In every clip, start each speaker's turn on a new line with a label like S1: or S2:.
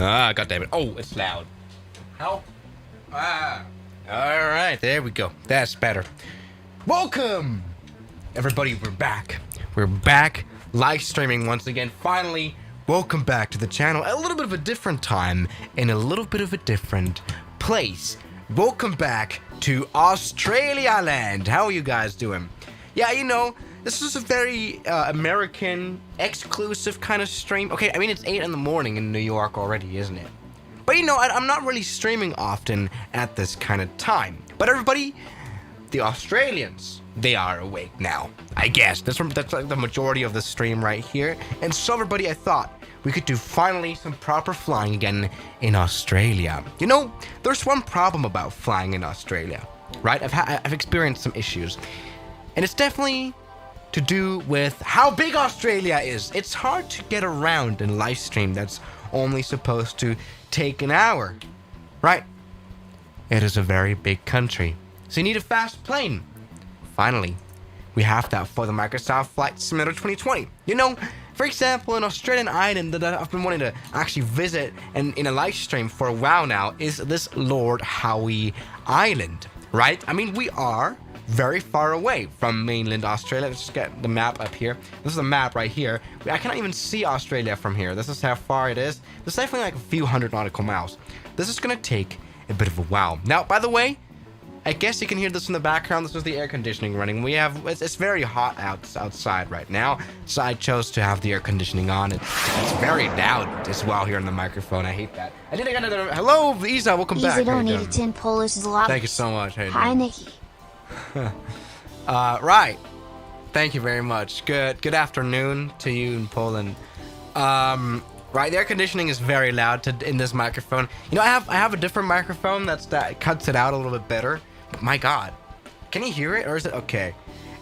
S1: Ah, God damn it. Oh, it's loud. Help. Ah. All right, there we go. That's better. Welcome, everybody. We're back. We're back live streaming once again. Finally, welcome back to the channel. A little bit of a different time in a little bit of a different place. Welcome back to Australia land. How are you guys doing? Yeah, you know, this is a very American exclusive kind of stream. Okay, I mean, it's 8 in the morning in New York already, isn't it? But you know, I'm not really streaming often at this kind of time. But everybody, the Australians, they are awake now. I guess that's like the majority of the stream right here. And so everybody, I thought we could do finally some proper flying again in Australia. You know, there's one problem about flying in Australia, right? I've experienced some issues, and it's definitely to do with how big Australia is. It's hard to get around in live stream that's only supposed to take an hour, right? It is a very big country, so you need a fast plane. Finally, we have that for the Microsoft Flight Simulator 2020. You know, for example, an Australian island that I've been wanting to actually visit and in a live stream for a while now is this Lord Howe Island, right? I mean, we are very far away from mainland Australia. Let's just get the map up here. This is the map right here. I cannot even see Australia from here. This is how far it is. This is definitely like a few hundred nautical miles. This is gonna take a bit of a while. Now, by the way, I guess you can hear this in the background. This is the air conditioning running. It's very hot outside right now, so I chose to have the air conditioning on. It's very loud as well here on the microphone. I hate that. I didn't get another. Hello, Isa. Welcome back.
S2: Isa donated 10 Polish zlotys.
S1: Thank you so much.
S2: Hi, Nikki.
S1: Right. Thank you very much. Good afternoon to you in Poland. Right, the air conditioning is very loud in this microphone. You know, I have a different microphone that cuts it out a little bit better. But my God, can you hear it, or is it okay?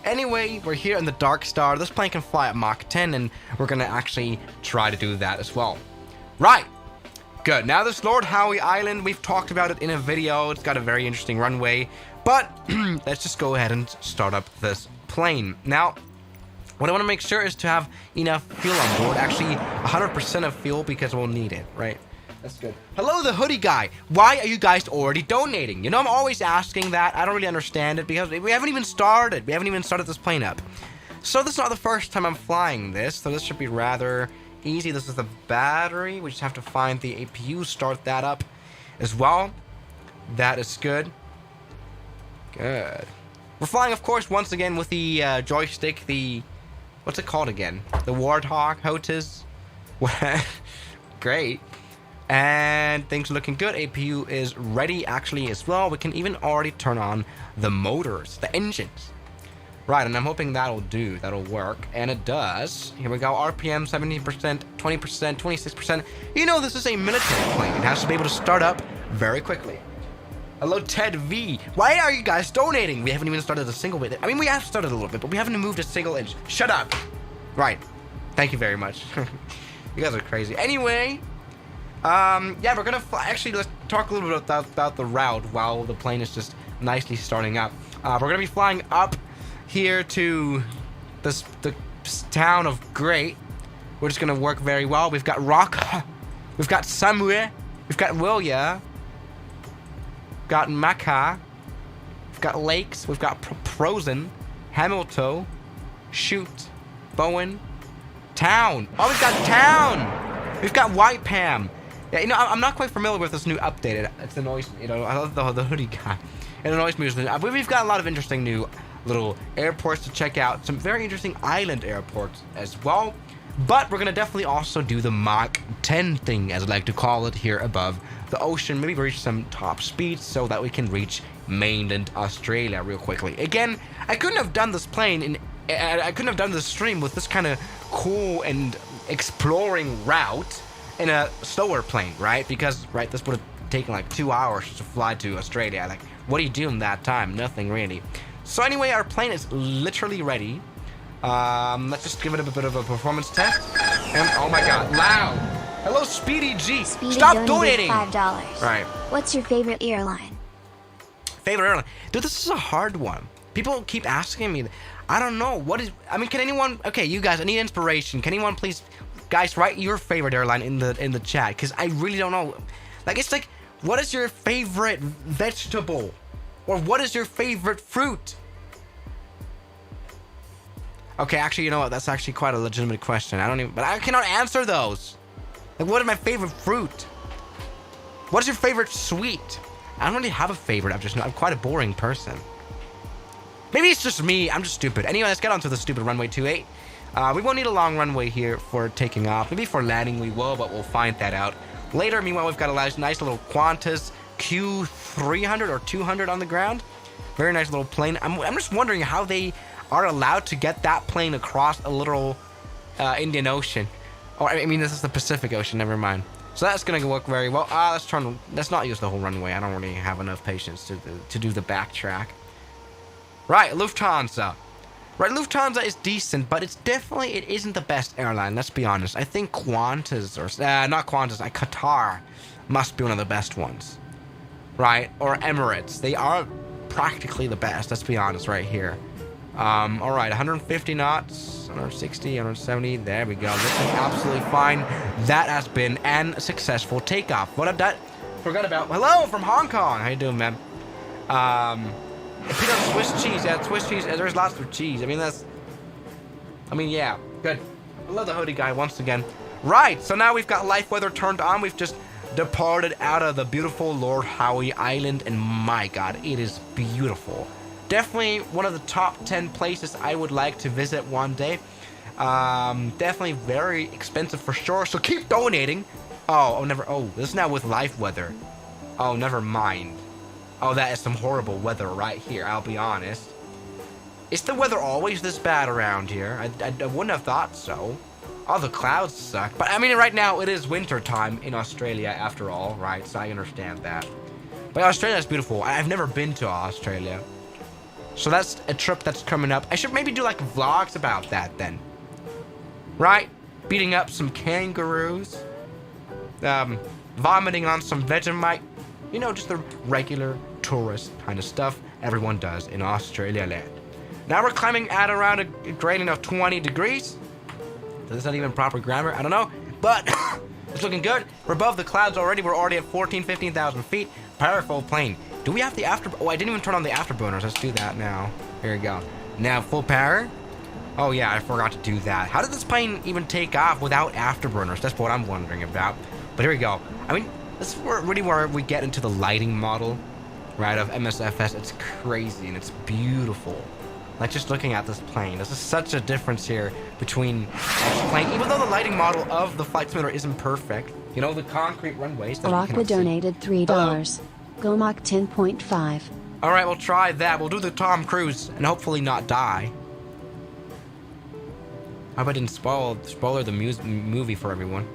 S1: Anyway, we're here in the DARKSTAR. This plane can fly at Mach 10, and we're gonna actually try to do that as well. Right. Good. Now this Lord Howe Island, we've talked about it in a video. It's got a very interesting runway. But let's just go ahead and start up this plane. Now, what I want to make sure is to have enough fuel on board. Actually, 100% of fuel, because we'll need it, right? That's good. Hello, the hoodie guy. Why are you guys already donating? You know, I'm always asking that. I don't really understand it because we haven't even started. We haven't even started this plane up. So this is not the first time I'm flying this, so this should be rather easy. This is the battery. We just have to find the APU, start that up as well. That is good. Good. We're flying, of course, once again with the joystick, what's it called again? The Warthog, HOTAS. Great. And things are looking good. APU is ready, actually, as well. We can even already turn on the motors, the engines. Right, and I'm hoping that'll work. And it does. Here we go. RPM, 17%, 20%, 26%. You know, this is a military plane. It has to be able to start up very quickly. Hello, Ted V. Why are you guys donating? We haven't even started a single bit. I mean, we have started a little bit, but we haven't moved a single inch. Shut up. Right. Thank you very much. You guys are crazy. Anyway, yeah, we're gonna fly. Actually, let's talk a little bit about the route while the plane is just nicely starting up. We're gonna be flying up here to the town of Great, which is gonna work very well. We've got Rock, we've got Samuel, we've got Willia, we've got Macca, we've got Lakes, we've got Prosen, Hamilton, Shoot, Bowen, Town. Oh, we've got Town. We've got White Pam. Yeah, you know, I'm not quite familiar with this new update. It annoys me. You know, I love the hoodie guy. It annoys me. We've got a lot of interesting new little airports to check out. Some very interesting island airports as well. But we're going to definitely also do the Mach 10 thing, as I like to call it, here above the ocean. Maybe reach some top speeds so that we can reach mainland Australia real quickly. Again, I couldn't have done this plane I couldn't have done this stream with this kind of cool and exploring route in a slower plane, right? Because, right, this would have taken like 2 hours to fly to Australia. Like, what do you do in that time? Nothing really. So anyway, our plane is literally ready. Let's just give it a bit of a performance test. And oh my God, loud! Hello, Speedy G.
S2: Speedy
S1: Stop donating.
S2: $5.
S1: Right.
S2: What's your favorite airline?
S1: Favorite airline? Dude, this is a hard one. People keep asking me. I don't know. What is... I mean, can anyone... Okay, you guys, I need inspiration. Can anyone please Guys, write your favorite airline in the chat, because I really don't know. Like, it's like, what is your favorite vegetable? Or what is your favorite fruit? Okay, actually, you know what? That's actually quite a legitimate question. But I cannot answer those. Like, what is my favorite fruit? What is your favorite sweet? I don't really have a favorite. I'm quite a boring person. Maybe it's just me. I'm just stupid. Anyway, let's get on to the stupid runway 28. We won't need a long runway here for taking off. Maybe for landing we will, but we'll find that out later. Meanwhile, we've got a nice little Qantas Q300 or 200 on the ground. Very nice little plane. I'm just wondering how they are allowed to get that plane across a little Indian Ocean. Or, I mean, this is the Pacific Ocean. Never mind. So that's going to work very well. Let's not use the whole runway. I don't really have enough patience to do the backtrack. Right, Lufthansa. Right, Lufthansa is decent, but it isn't the best airline, let's be honest. I think Qantas, not Qantas, Qatar must be one of the best ones. Right, or Emirates. They are practically the best, let's be honest, right here. All right, 150 knots, 160, 170, there we go. This is absolutely fine. That has been a successful takeoff. What I've done, forgot about, hello from Hong Kong. How you doing, man? Pick up Swiss cheese. Yeah, Swiss cheese. There's lots of cheese. Yeah, good. I love the hoodie guy once again. Right, so now we've got life weather turned on. We've just departed out of the beautiful Lord Howe Island, and my God, it is beautiful. Definitely one of the top 10 places I would like to visit one day. Definitely very expensive for sure, so keep donating. This is now with life weather. Oh, never mind. Oh, that is some horrible weather right here, I'll be honest. Is the weather always this bad around here? I wouldn't have thought so. Oh, the clouds suck. But, I mean, right now, it is winter time in Australia, after all, right? So I understand that. But Australia is beautiful. I've never been to Australia. So that's a trip that's coming up. I should maybe do, like, vlogs about that, then. Right? Beating up some kangaroos. Vomiting on some Vegemite. You know, just the regular tourist kind of stuff everyone does in Australia land. Now we're climbing at around a gradient of 20 degrees. That's not even proper grammar, I don't know. But it's looking good. We're above the clouds already. We're already at 15,000 feet. Powerful plane. Do we have the after... Oh, I didn't even turn on the afterburners. Let's do that now. Here we go. Now, full power. Oh, yeah, I forgot to do that. How did this plane even take off without afterburners? That's what I'm wondering about. But here we go. I mean... This is really where we get into the lighting model, right, of MSFS. It's crazy and it's beautiful. Like, just looking at this plane, this is such a difference here between this plane, even though the lighting model of the flight simulator isn't perfect. You know, the concrete runways that
S2: Rocka donated $3. Gomok 10.5.
S1: All right, we'll try that. We'll do the Tom Cruise and hopefully not die. I hope I didn't spoiler the movie for everyone.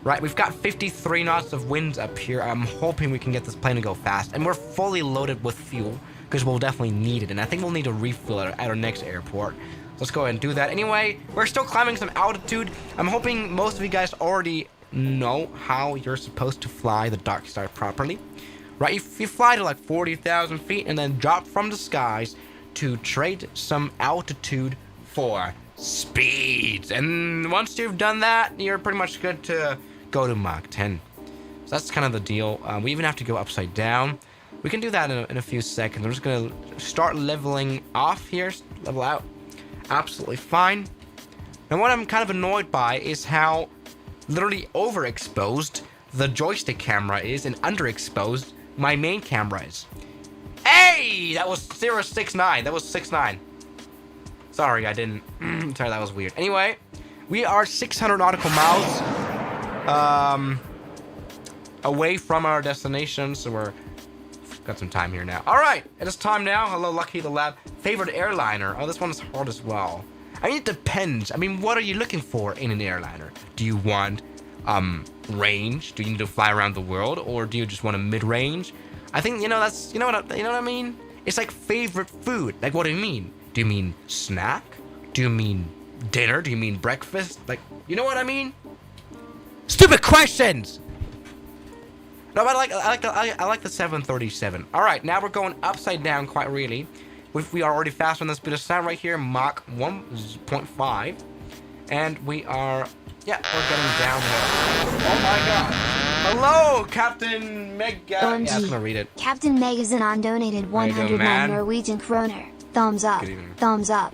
S1: Right, we've got 53 knots of winds up here. I'm hoping we can get this plane to go fast. And we're fully loaded with fuel, because we'll definitely need it. And I think we'll need to refill it at our next airport. So let's go ahead and do that. Anyway, we're still climbing some altitude. I'm hoping most of you guys already know how you're supposed to fly the DARKSTAR properly. Right, you fly to like 40,000 feet and then drop from the skies to trade some altitude for speeds. And once you've done that, you're pretty much good to go to Mach 10. So that's kind of the deal. We even have to go upside down. We can do that in a few seconds. I'm just going to start leveling off here. Level out. Absolutely fine. And what I'm kind of annoyed by is how literally overexposed the joystick camera is and underexposed my main camera is. Hey! That was 069. That was 69. Sorry, I didn't. Sorry, that was weird. Anyway, we are 600 nautical miles away from our destination, so we're got some time here now. All right, it is time now. Hello, Lucky the Lab. Favorite airliner? Oh, this one is hard as well. I mean, it depends. I mean, what are you looking for in an airliner? Do you want range? Do you need to fly around the world, or do you just want a mid-range? I think that's you know what I mean. It's like favorite food. Like, what do you mean? Do you mean snack? Do you mean dinner? Do you mean breakfast? Like, you know what I mean? Stupid questions! No, but I like the 737. All right, now we're going upside down quite really. We are already faster than the speed of sound right here, Mach 1.5. And we are Yeah, we're getting downhill. Oh my god. Hello, Captain Mega.
S3: OMG.
S1: Yeah, I was gonna read it.
S3: Captain Megazanon donated
S1: There you go,
S3: 109
S1: man.
S3: Norwegian kroner. Thumbs up.
S1: Good evening.
S3: Thumbs up.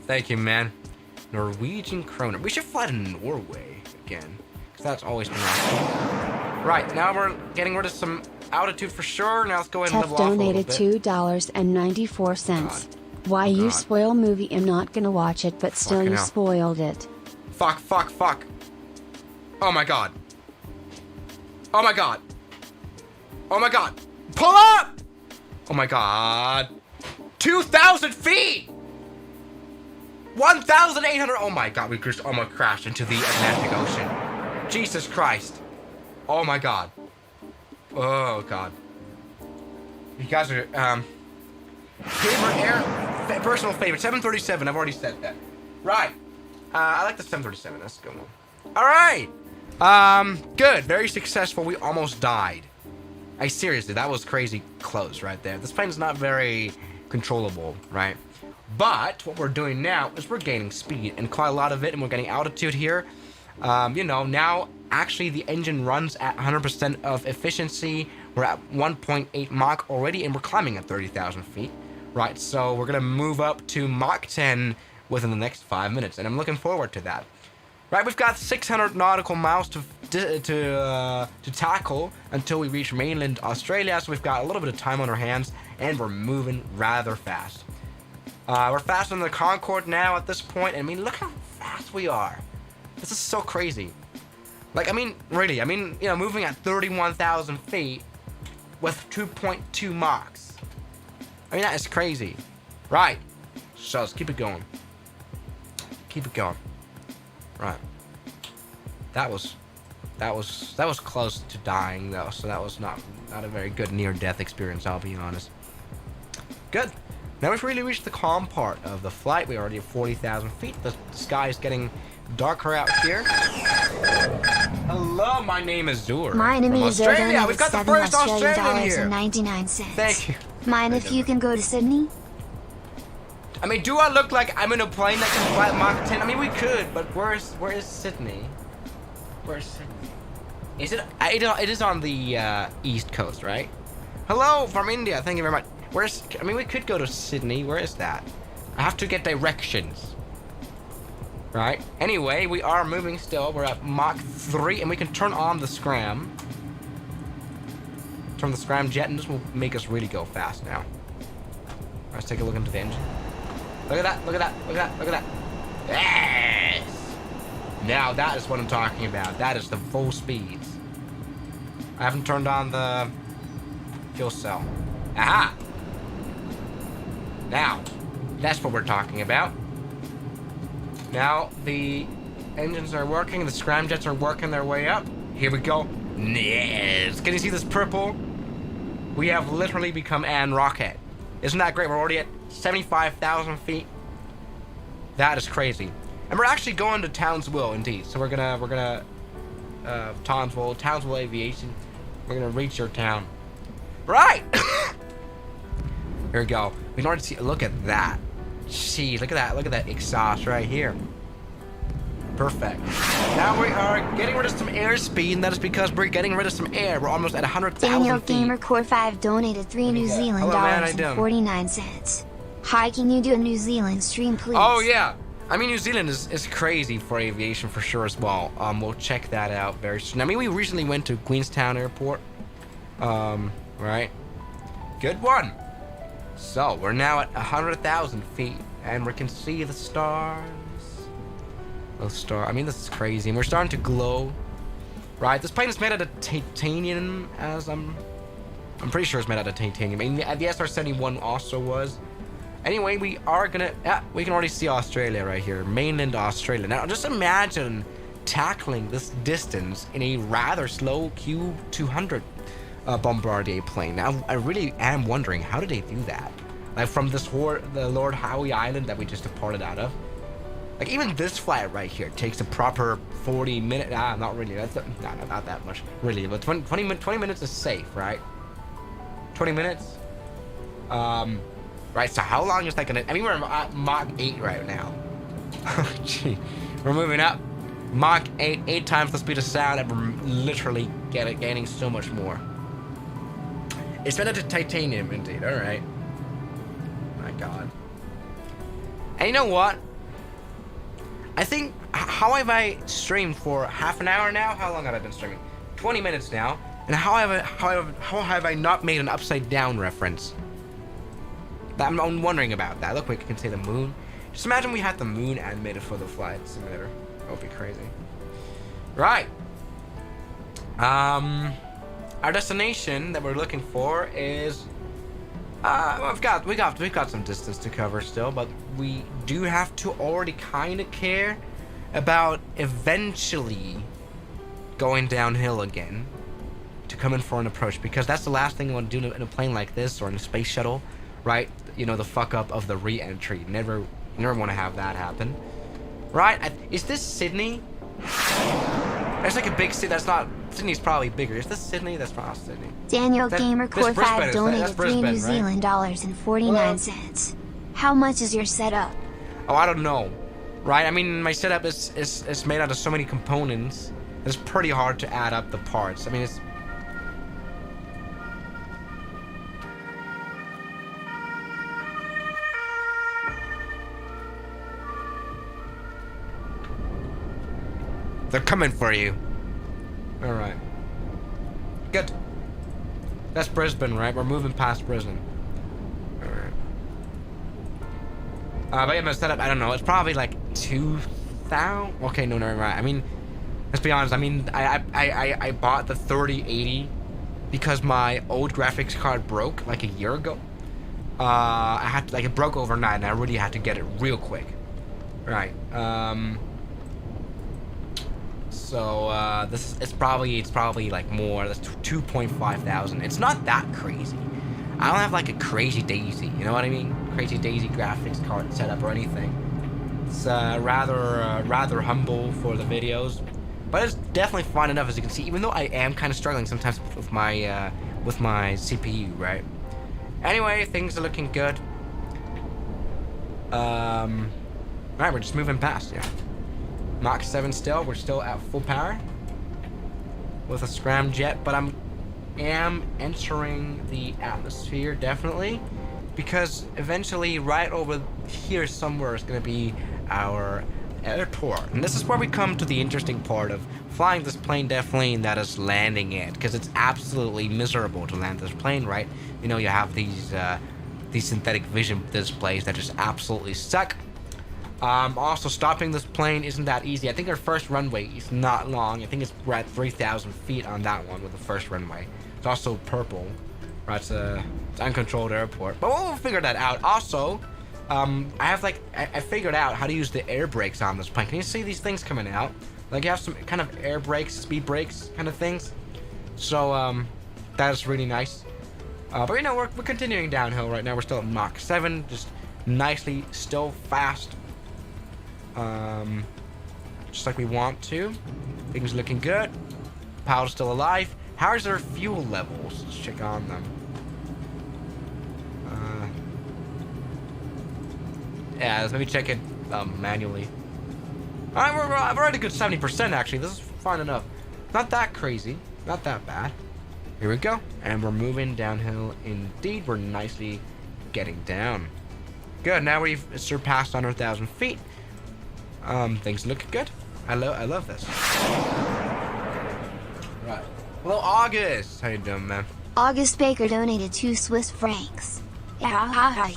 S1: Thank you, man. Norwegian kroner. We should fly to Norway again, because that's always been awesome. Right, now we're getting rid of some altitude for sure. Now let's go ahead and
S2: Tef
S1: level off a little
S2: donated
S1: bit.
S2: $2.94. Why
S1: Oh,
S2: you
S1: God.
S2: spoil movie? I'm not gonna watch it, but still
S1: Fucking
S2: you
S1: hell.
S2: spoiled it.
S1: Fuck, fuck, fuck. Oh my god. Oh my god. Oh my god. Pull up! Oh my god. 2,000 feet! 1,800. Oh my god, we just almost crashed into the Atlantic Ocean. Jesus Christ. Oh my god. Oh god. You guys are, personal favorite, 737, I've already said that. Right. I like the 737, that's a good one. Alright. Good, very successful, we almost died. Seriously, that was crazy close right there. This plane's not very controllable, right? But what we're doing now is we're gaining speed and quite a lot of it, and we're getting altitude here. You know, now actually the engine runs at 100% of efficiency. We're at 1.8 Mach already, and we're climbing at 30,000 feet, right? So we're gonna move up to Mach 10 within the next 5 minutes, and I'm looking forward to that. Right, we've got 600 nautical miles to tackle until we reach mainland Australia, so we've got a little bit of time on our hands, and we're moving rather fast. We're faster than the Concorde now at this point, and I mean, look how fast we are. This is so crazy. Like, I mean, really, I mean, you know, moving at 31,000 feet with 2.2 Machs. I mean, that is crazy. Right, so let's keep it going. Keep it going. Right. That was close to dying though, so that was not a very good near-death experience, I'll be honest. Good. Now we've really reached the calm part of the flight. We're already at 40,000 feet. The sky is getting darker out here. Hello, my name is Zur.
S3: My name
S1: from
S3: is
S1: Australia. We've got the first Australian here.
S3: 99
S1: Thank you.
S3: Mind if you can go to Sydney?
S1: I mean, do I look like I'm in a plane that can fly at Mach 10? I mean, we could, but where is Sydney? Where's Sydney? Is it? It is on the east coast, right? Hello from India. Thank you very much. I mean, we could go to Sydney. Where is that? I have to get directions. Right. Anyway, we are moving still. We're at Mach 3, and we can turn on the scram. Turn the scram jet, and this will make us really go fast now. Let's take a look into the engine. Look at that, look at that, look at that, look at that. Yes! Now that is what I'm talking about. That is the full speeds. I haven't turned on the fuel cell. Aha! Now, that's what we're talking about. Now the engines are working, the scramjets are working their way up. Here we go. Yes! Can you see this purple? We have literally become an rocket. Isn't that great? We're already at 75,000 feet. That is crazy. And we're actually going to Townsville, indeed. So we're gonna Townsville Aviation. We're gonna reach your town. Right! Here we go. We can already see, look at that. Jeez, look at that exhaust right here. Perfect. Now we are getting rid of some airspeed, and that is because we're getting rid of some air. We're almost at 100,000
S3: Daniel
S1: feet.
S3: Gamer Core 5 donated 3 New Zealand
S1: Hello, man, how
S3: dollars
S1: you doing?
S3: and 49 cents. Hi, can you do a New Zealand stream, please?
S1: Oh yeah. I mean, New Zealand is crazy for aviation for sure as well. We'll check that out very soon. I mean, we recently went to Queenstown Airport. Right. Good one. So we're now at 100,000 feet, and we can see the stars. I mean, this is crazy, and we're starting to glow. Right. This plane is made out of titanium, as I'm pretty sure it's made out of titanium. I mean, the SR-71 also was. Anyway, we are gonna, we can already see Australia right here, mainland Australia. Now, just imagine tackling this distance in a rather slow Q200 Bombardier plane. Now, I really am wondering, how did they do that? Like, from the Lord Howe Island that we just departed out of. Like, even this flight right here takes a proper 40 minutes. Not really. That's not that much, really. But 20 minutes is safe, right? 20 minutes. Right, so how long is that gonna... I mean, we're at Mach 8 right now. Gee, we're moving up. Mach 8, 8 times the speed of sound, and we're literally gaining so much more. It's better to titanium, indeed. All right. My God. And you know what? I think, how have I streamed for half an hour now? How long have I been streaming? 20 minutes now. And how have I not made an upside down reference? I'm wondering about that. Look, we can see the moon. Just imagine we had the moon animated for the flight simulator. That would be crazy. Right. Our destination that we're looking for is we got some distance to cover still, but we do have to already kind of care about eventually going downhill again to come in for an approach, because that's the last thing you want to do in a plane like this or in a space shuttle, right? You know, the fuck up of the re-entry. Never want to have that happen, right? Is this Sydney? There's like a big city that's not. Sydney's probably bigger. Is this Sydney? That's not Sydney.
S3: Daniel Gamercore 5 donated
S1: Brisbane,
S3: New Zealand dollars and 49 cents. How much is your setup?
S1: Oh, I don't know. Right? I mean, my setup is made out of so many components. It's pretty hard to add up the parts. I mean, it's... They're coming for you. Alright. Good. That's Brisbane, right? We're moving past Brisbane. Alright. But yeah, my setup, I don't know. It's probably like 2,000. Okay, no, never mind. I mean, let's be honest. I mean, I bought the 3080 because my old graphics card broke like a year ago. I had to, like, it broke overnight, and I really had to get it real quick. Right. So it's probably like more. That's 2.5 thousand. It's not that crazy. I don't have like a crazy daisy, you know what I mean? Crazy daisy graphics card setup or anything. It's rather humble for the videos, but it's definitely fun enough, as you can see. Even though I am kind of struggling sometimes with my CPU, right? Anyway, things are looking good. Alright, we're just moving past, yeah. Mach 7 still. We're still at full power with a scramjet, but I am entering the atmosphere, definitely, because eventually right over here somewhere is going to be our airport. And this is where we come to the interesting part of flying this plane, definitely, and that is landing it, because it's absolutely miserable to land this plane, right? You know, you have these synthetic vision displays that just absolutely suck. Also, stopping this plane isn't that easy. I think our first runway is not long. I think we're at 3,000 feet on that one with the first runway. It's also purple, right? It's uncontrolled airport, but we'll figure that out. Also, I figured out how to use the air brakes on this plane. Can you see these things coming out? Like, you have some kind of air brakes, speed brakes kind of things. So that is really nice. But you know, we're continuing downhill right now. We're still at Mach 7, just nicely, still fast. Just like we want to. Things looking good. Powell's still alive. How's their fuel levels? Let's check on them. Yeah, let's maybe check it manually. Alright, we're at a good 70% actually. This is fine enough. Not that crazy. Not that bad. Here we go. And we're moving downhill indeed. We're nicely getting down. Good. Now we've surpassed 100,000 feet. Things look good. I love this. Right. Hello, August. How you doing, man?
S3: August Baker donated 2 Swiss francs.
S1: Alright, what's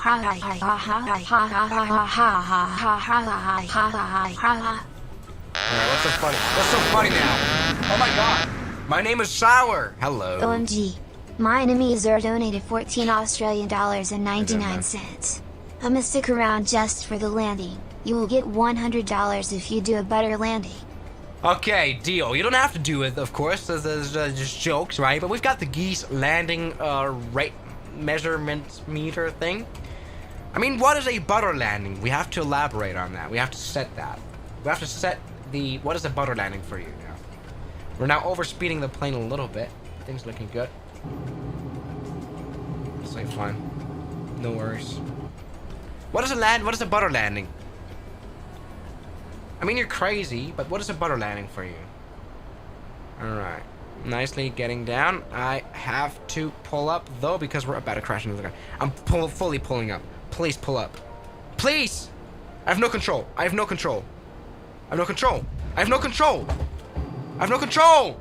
S1: so funny? What's so funny now? Oh my god. My name is Sour. Hello.
S3: OMG. My enemies are donated 14 Australian dollars and 99 cents. I'ma stick around just for the landing. You will get $100 if you do a better landing.
S1: Okay, deal. You don't have to do it, of course. There's just jokes, right? But we've got the geese landing rate measurement meter thing. I mean, what is a butter landing? We have to elaborate on that. We have to set that. We have to set the... What is a butter landing for you now? We're now overspeeding the plane a little bit. Things looking good. It's like fine. No worries. What is a butter landing? I mean, you're crazy, but what is a butter landing for you? Alright. Nicely getting down. I have to pull up, though, because we're about to crash into the car. I'm fully pulling up. Please pull up. Please! I have no control. I have no control. I have no control. I have no control. I have no control.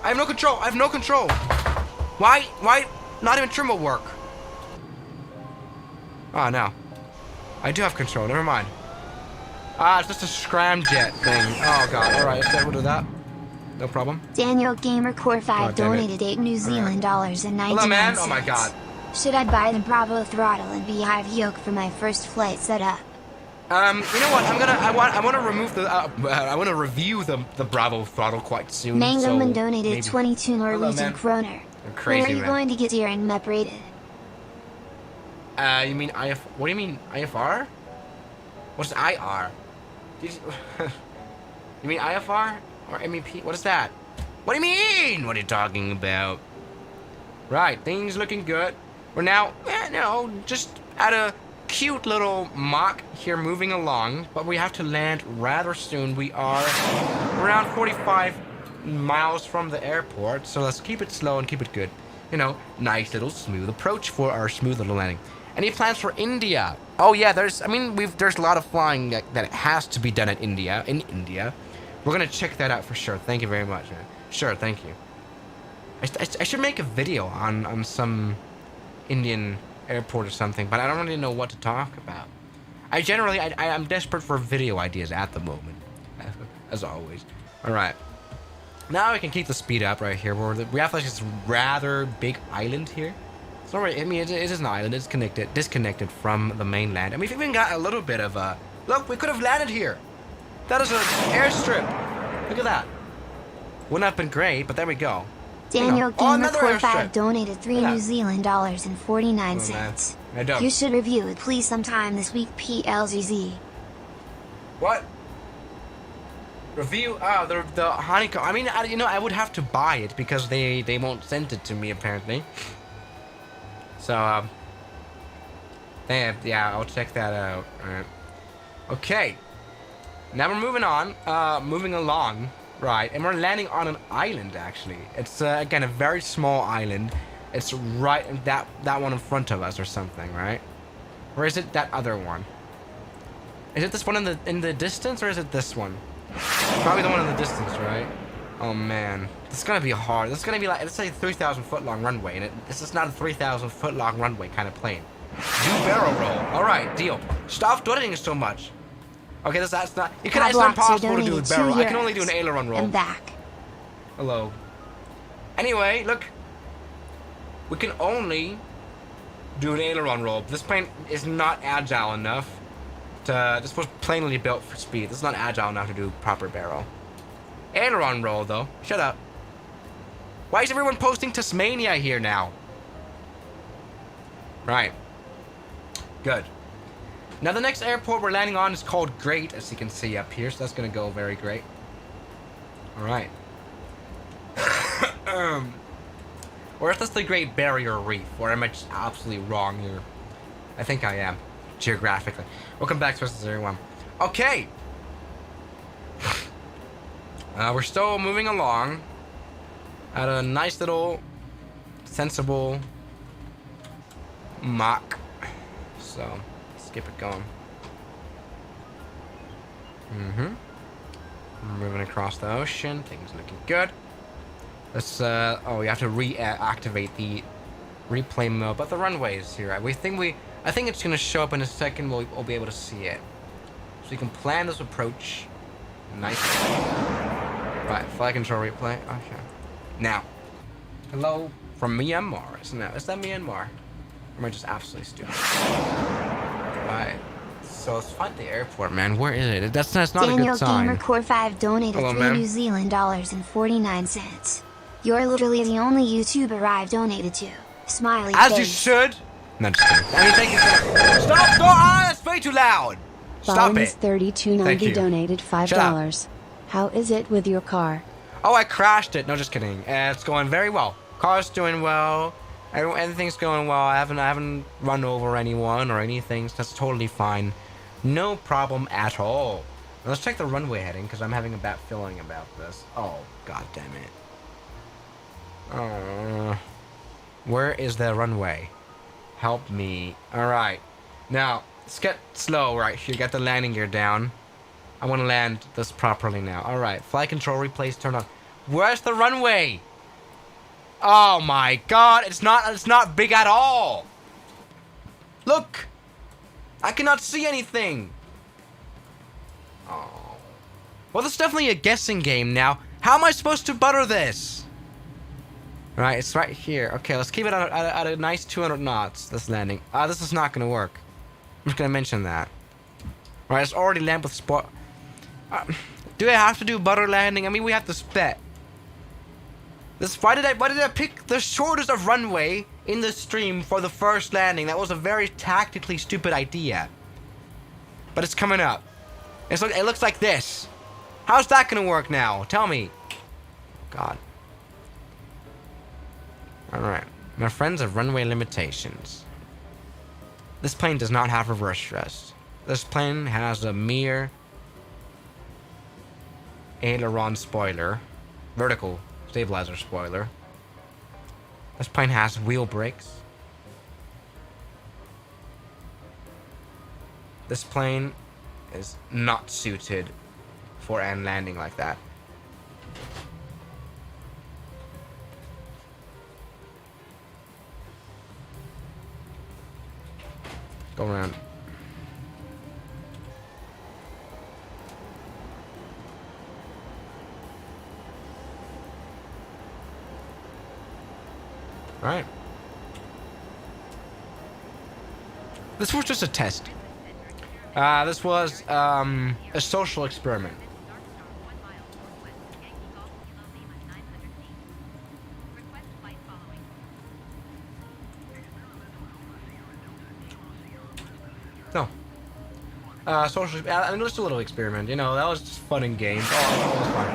S1: I have no control. I have no control. Why not even trim will work? Oh, no. I do have control. Never mind. Ah, it's just a scramjet thing. Oh, God. All right. We'll do that. No problem.
S3: Daniel Gamer Core 5 donated 8 New Zealand dollars and 99
S1: Hello, man.
S3: cents.
S1: Oh, my God.
S3: Should I buy the Bravo throttle and Beehive yoke for my first flight setup?
S1: You know what? I want to remove the. I want to review the Bravo throttle quite soon.
S3: Mangoman
S1: so
S3: donated
S1: maybe.
S3: 22 Norwegian kroner.
S1: You're crazy,
S3: when are you
S1: man.
S3: going to get your NMEP rated?
S1: You mean IF? What do you mean IFR? What's IR? Did you mean IFR or MEP? What is that? What do you mean? What are you talking about? Right, things looking good. We're now, just at a cute little mock here moving along, but we have to land rather soon. We are around 45 miles from the airport, so let's keep it slow and keep it good. You know, nice little smooth approach for our smooth little landing. Any plans for India? Oh yeah, there's a lot of flying that has to be done in India. We're gonna check that out for sure. Thank you very much, man. Sure, thank you. I should make a video on some Indian airport or something, but I don't really know what to talk about. I'm desperate for video ideas at the moment, as always. All right, now we can keep the speed up right here. We have like this rather big island here. It's not really, I mean, it is an island. It's disconnected from the mainland, and we've even got a little bit of a look. We could have landed here. That is an airstrip. Look at that. Wouldn't have been great, but there we go.
S3: Daniel Gamer Core
S1: airstrip.
S3: 5 donated 3 New Zealand dollars and 49 cents.
S1: I don't.
S3: You should review it please sometime this week, PLGZ.
S1: What? Review? Oh, the honeycomb. I mean, I would have to buy it because they won't send it to me apparently. So, yeah, I'll check that out. All right. Okay. Now we're moving on. Moving along. Right, and we're landing on an island, actually. It's, again, a very small island. It's right, that one in front of us or something, right? Or is it that other one? Is it this one in the distance, or is it this one? Probably the one in the distance, right? Oh, man. This is gonna be hard. This is gonna be like, it's like a 3,000 foot long runway, and this is not a 3,000 foot long runway kind of plane. Do barrel roll. Alright, deal. Stop doing it so much. Okay, that's not. It's impossible to do with barrel. I can only do an aileron roll.
S3: And back.
S1: Hello. Anyway, look. We can only do an aileron roll. This plane is not agile enough to. This was plainly built for speed. This is not agile enough to do proper barrel. Aileron roll, though. Shut up. Why is everyone posting Tasmania here now? Right. Good. Now the next airport we're landing on is called Great, as you can see up here, so that's gonna go very great. Alright. Or if that's the Great Barrier Reef, or am I just absolutely wrong here? I think I am, geographically. Welcome back to us, everyone. Okay! We're still moving along at a nice little, sensible Mach. So, let's keep it going. Moving across the ocean, things looking good. Let's, oh, we have to reactivate the replay mode, but the runway is here. I think it's gonna show up in a second. We'll be able to see it. So you can plan this approach. Nice. Right, flight control replay. Okay. Now, hello from Myanmar. Is that Myanmar? Or am I just absolutely stupid? Right. So let's find the airport, man. Where is it? That's not a
S3: Daniel
S1: good sign.
S3: Gamer Core 5 donated
S1: Hello,
S3: 3
S1: ma'am.
S3: New Zealand dollars and 49 cents. You're literally the only YouTuber I've donated to. Smiley
S1: As
S3: face.
S1: you should. No, just kidding. I mean, thank you for that. Stop! That's way too loud. Stop it. Thank
S2: Bones3290
S1: you.
S2: donated $5. How is it with your car?
S1: Oh, I crashed it. No, just kidding. It's going very well. Car's doing well. Everything's going well. I haven't run over anyone or anything. So that's totally fine. No problem at all. Now let's check the runway heading, because I'm having a bad feeling about this. Oh, god damn it. Where is the runway? Help me. Alright. Now, let's get slow right here. Get the landing gear down. I want to land this properly now. Alright. Flight control replace turned on. Where's the runway? Oh my god. It's not big at all. Look. I cannot see anything. Oh. Well, this is definitely a guessing game now. How am I supposed to butter this? Right, it's right here. Okay, let's keep it at a nice 200 knots, this landing. This is not going to work. I'm just going to mention that. Right, it's already land with spot. Do I have to do butter landing? I mean, we have to split. Why did I pick the shortest of runway in the stream for the first landing? That was a very tactically stupid idea. But it's coming up. It looks like this. How's that going to work now? Tell me. God. Alright. My friends have runway limitations. This plane does not have reverse thrust. This plane has a mere aileron spoiler. Vertical stabilizer spoiler. This plane has wheel brakes. This plane is not suited for an landing like that. Go around. All right. This was just a test. This was a social experiment. No. Social. I mean, just a little experiment. You know, that was just fun and games. Oh, that was fun.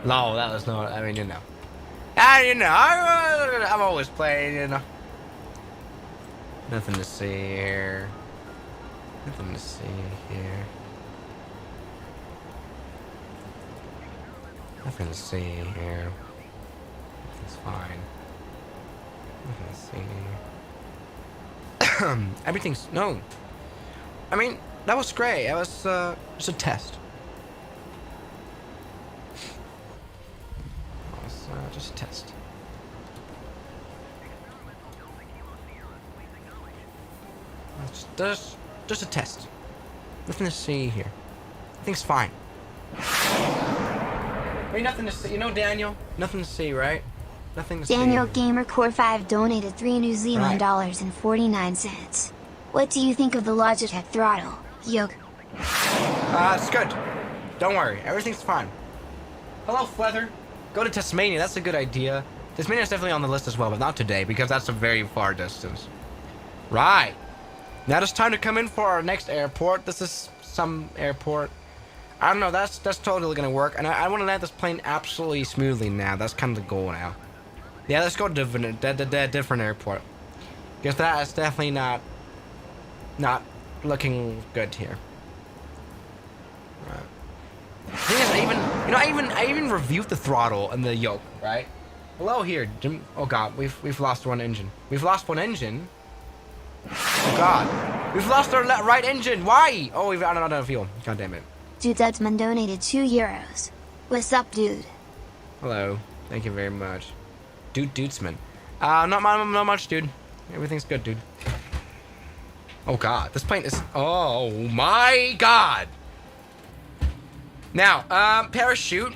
S1: No, that was not. I mean, you know. You know, I'm always playing. You know. Nothing to see here. Nothing to see here. Nothing to see here. It's fine. Nothing to see. Everything's no. I mean, that was great. That was just a test. That was just a test. Just a test. Nothing to see here. Everything's fine. Ain't nothing to see. You know, Daniel? Nothing to see, right? Nothing to see.
S3: Daniel Gamer Core 5 donated 3 New Zealand dollars and 49 cents. What do you think of the Logitech throttle, Yoke?
S1: It's good. Don't worry. Everything's fine. Hello, Feather. Go to Tasmania. That's a good idea. Tasmania's definitely on the list as well, but not today, because that's a very far distance. Right. Now it's time to come in for our next airport. This is some airport. I don't know. That's totally gonna work, and I want to land this plane absolutely smoothly now. That's kind of the goal now. Yeah, let's go to different airport. Because that is definitely not looking good here. Right. The thing is, I even reviewed the throttle and the yoke. Right. Hello here, Jim. Oh God, we've lost one engine. We've lost one engine. Oh God, we've lost our right engine. Why? Oh, we've run out of fuel. God damn it.
S3: Dudesman donated 2 euros. What's up, dude?
S1: Hello. Thank you very much. Dudesman. Not much, dude. Everything's good, dude. Oh God, this plane is. Oh my God. Now, parachute.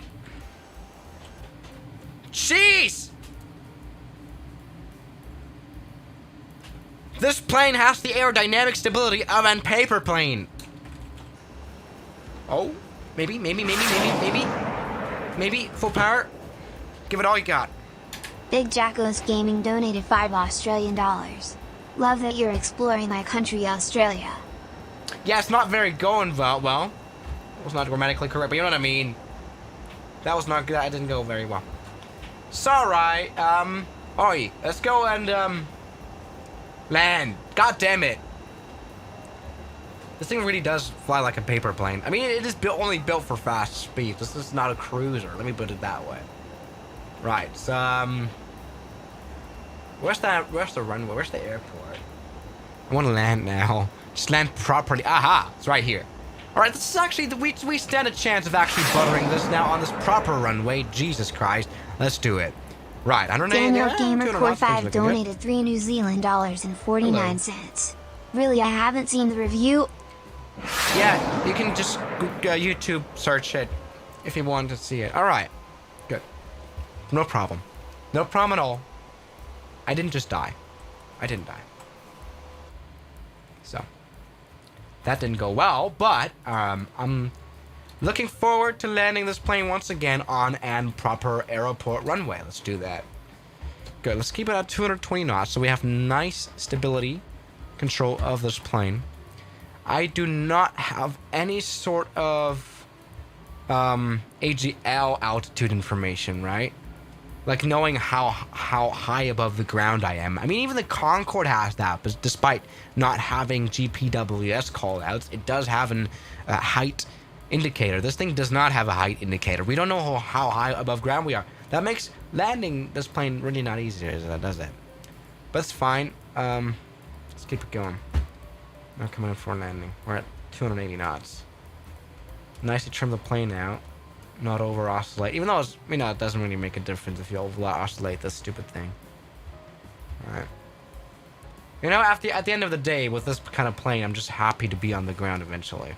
S1: Jeez. This plane has the aerodynamic stability of a paper plane. Oh, maybe. Full power. Give it all you got.
S3: Big Jacko's Gaming donated 5 Australian dollars. Love that you're exploring my country, Australia.
S1: Yeah, it's not very going well. It was not grammatically correct, but you know what I mean. That was not good. That didn't go very well. It's alright. Oi, let's go and land. God damn it. This thing really does fly like a paper plane. I mean, it is only built for fast speed. This is not a cruiser. Let me put it that way. Right. So, where's the runway? Where's the airport? I want to land now. Just land properly. Aha! It's right here. Alright, this is actually... We stand a chance of actually buttering this now on this proper runway. Jesus Christ. Let's do it. Right,
S3: Daniel Gamer Core 5 donated $3 New Zealand and 49 cents. Really, I haven't seen the review.
S1: Yeah, you can just YouTube search it if you want to see it. Alright. Good. No problem. No problem at all. I didn't just die. I didn't die. So, that didn't go well, but I'm looking forward to landing this plane once again on an proper airport runway. Let's do that. Good. Let's keep it at 220 knots so we have nice stability control of this plane. I do not have any sort of AGL altitude information, right? Like knowing how high above the ground I am. I mean, even the Concorde has that, but despite not having GPWS callouts, it does have an height indicator. This thing does not have a height indicator. We don't know how high above ground we are. That makes landing this plane really not easy, does it? But it's fine. Let's keep it going. Now coming in for landing. We're at 280 knots. Nice to trim the plane out. Not over oscillate. Even though it's, you know, it doesn't really make a difference if you over oscillate this stupid thing. Alright. You know, at the end of the day, with this kind of plane, I'm just happy to be on the ground eventually.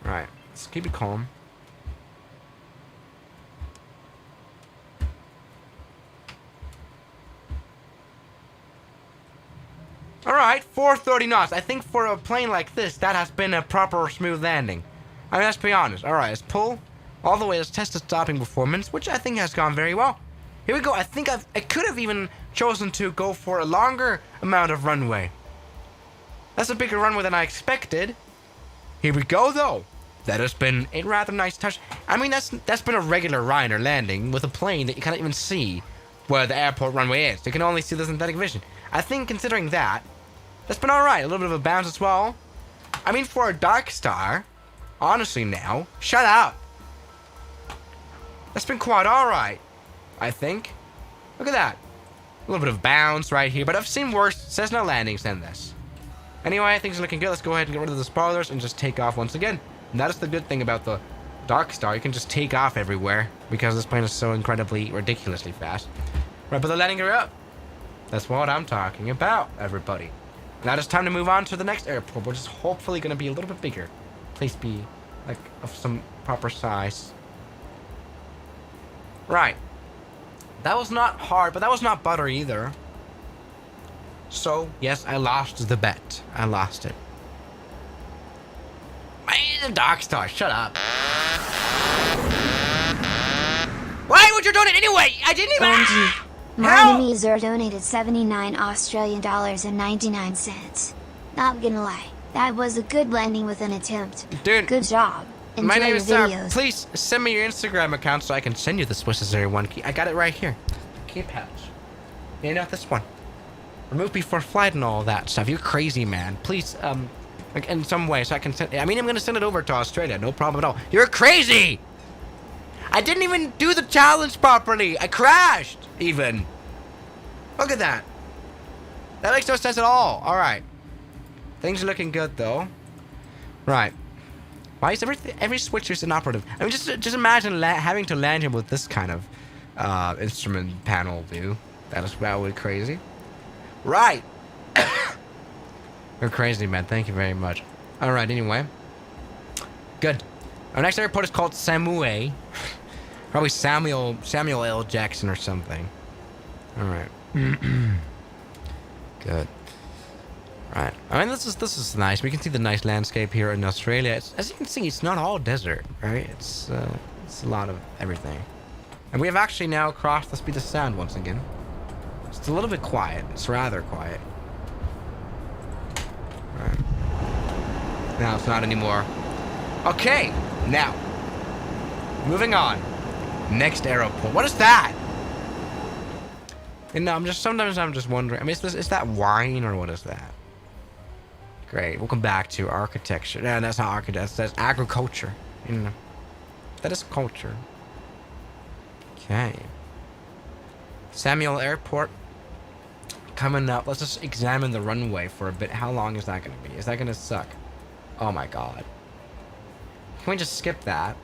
S1: Right. Let's keep it calm. Alright, 430 knots. I think for a plane like this, that has been a proper smooth landing. I mean, let's be honest. Alright, let's pull all the way. Let's test the stopping performance, which I think has gone very well. Here we go. I think I could have even chosen to go for a longer amount of runway. That's a bigger runway than I expected. Here we go, though. That has been a rather nice touch. I mean, that's been a regular Ryanair landing with a plane that you can't even see where the airport runway is. You can only see the synthetic vision. I think considering that, that's been alright. A little bit of a bounce as well. I mean, for a DARKSTAR, honestly now, shut up. That's been quite alright, I think. Look at that. A little bit of bounce right here, but I've seen worse Cessna landings than this. Anyway, things are looking good. Let's go ahead and get rid of the spoilers and just take off once again. And that is the good thing about the DARKSTAR. You can just take off everywhere because this plane is so incredibly, ridiculously fast. Right, but the landing gear up. That's what I'm talking about, everybody. Now it's time to move on to the next airport, which is hopefully going to be a little bit bigger. Please be, like, of some proper size. Right. That was not hard, but that was not butter either. So, yes, I lost the bet. I lost it. Man, the DARKSTAR, shut up. Why would you do it anyway? I didn't even...
S3: OMG. My enemy Zer donated 79 Australian dollars and 99 cents. Not gonna lie, that was a good landing with an attempt.
S1: Dude,
S3: good job. Enjoy
S1: my name
S3: your
S1: is
S3: videos.
S1: Please send me your Instagram account so I can send you the Swissazer one key. I got it right here. Key pouch. Yeah, not this one. Remove before flight and all that stuff. You're crazy, man. Please, like in some way so I can send. I mean, I'm gonna send it over to Australia. No problem at all. You're crazy. I didn't even do the challenge properly. I crashed, even. Look at that. That makes no sense at all. All right. Things are looking good, though. Right. Why is every switch is inoperative? I mean, just imagine having to land him with this kind of instrument panel view. That is probably crazy. Right. You're crazy, man. Thank you very much. All right. Anyway. Good. Our next airport is called Samui. Probably Samuel L. Jackson or something. All right. Good. Right. I mean, this is nice. We can see the nice landscape here in Australia. As you can see, it's not all desert, right? It's a lot of everything. And we have actually now crossed the speed of sound once again. It's a little bit quiet. It's rather quiet. Right. Now it's not anymore. Okay. Now, moving on. Next airport. What is that? And sometimes I'm just wondering. I mean, is that wine or what is that? Great. Welcome back to architecture. No, that's not architecture. That's agriculture. You know, that is culture. Okay. Samuel Airport. Coming up. Let's just examine the runway for a bit. How long is that going to be? Is that going to suck? Oh my god. Can we just skip that?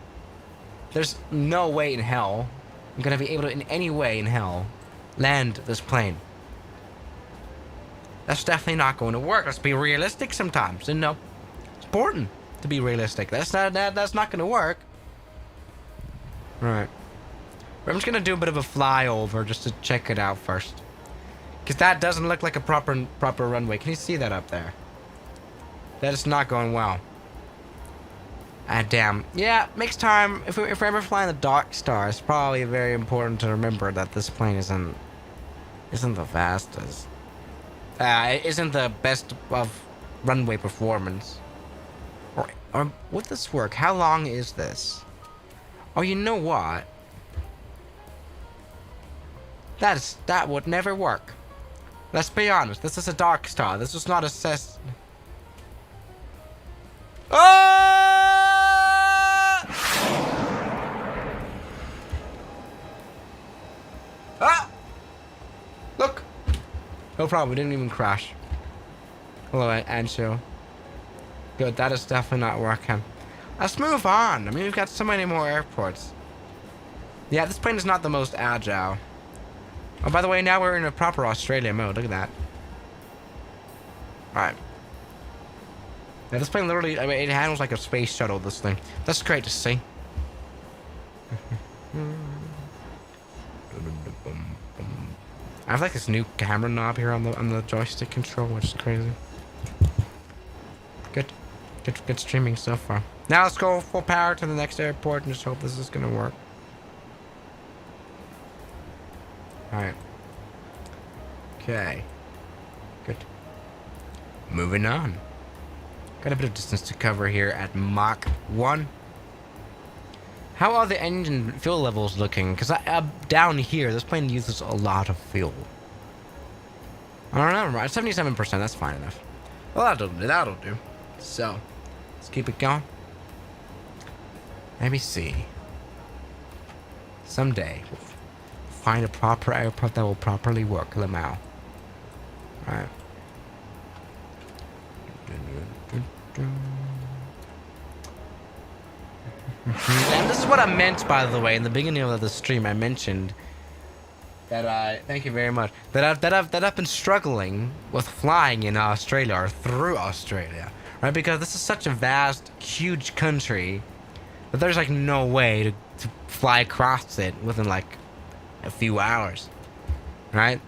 S1: There's no way in hell I'm going to be able to, in any way in hell, land this plane. That's definitely not going to work. Let's be realistic sometimes. And no, it's important to be realistic. That's not going to work. Right. I'm just going to do a bit of a flyover just to check it out first. Because that doesn't look like a proper runway. Can you see that up there? That is not going well. Ah, damn. Yeah, next time, if we're ever flying the DARKSTAR, it's probably very important to remember that this plane isn't the fastest. It isn't the best of runway performance. Or would this work? How long is this? Oh, you know what? That would never work. Let's be honest. This is a DARKSTAR. This is not a Cess. Ah! Ah! Look. No problem. We didn't even crash. Hello, Ancho. Good. That is definitely not working. Let's move on. I mean, we've got so many more airports. Yeah, this plane is not the most agile. Oh, by the way, now we're in a proper Australia mode. Look at that. Alright. Yeah, this plane literally, I mean, it handles like a space shuttle, this thing. That's great to see. I have like this new camera knob here on the joystick control, which is crazy. Good streaming so far. Now let's go full power to the next airport and just hope this is gonna work. Alright. Okay. Good. Moving on. Got a bit of distance to cover here at Mach 1. How are the engine fuel levels looking? Because down here, this plane uses a lot of fuel. I don't know, right? 77%, that's fine enough. Well, that'll do. So, let's keep it going. Let me see. Someday, we'll find a proper airport that will properly work. Lamau. Alright. And this is what I meant, by the way, in the beginning of the stream. I mentioned that thank you very much. That I've been struggling with flying in Australia or through Australia, right? Because this is such a vast, huge country that there's like no way to fly across it within like a few hours, right?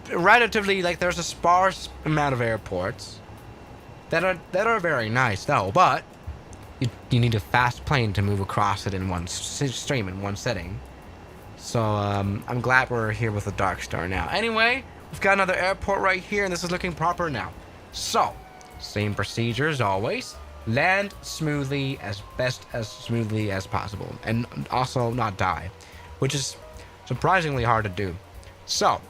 S1: Relatively, like there's a sparse amount of airports that are very nice though, but you need a fast plane to move across it in one stream in one setting. So I'm glad we're here with the DARKSTAR now. Anyway, we've got another airport right here, and this is looking proper now. So same procedure as always. Land smoothly, as smoothly as possible, and also not die, which is surprisingly hard to do. So,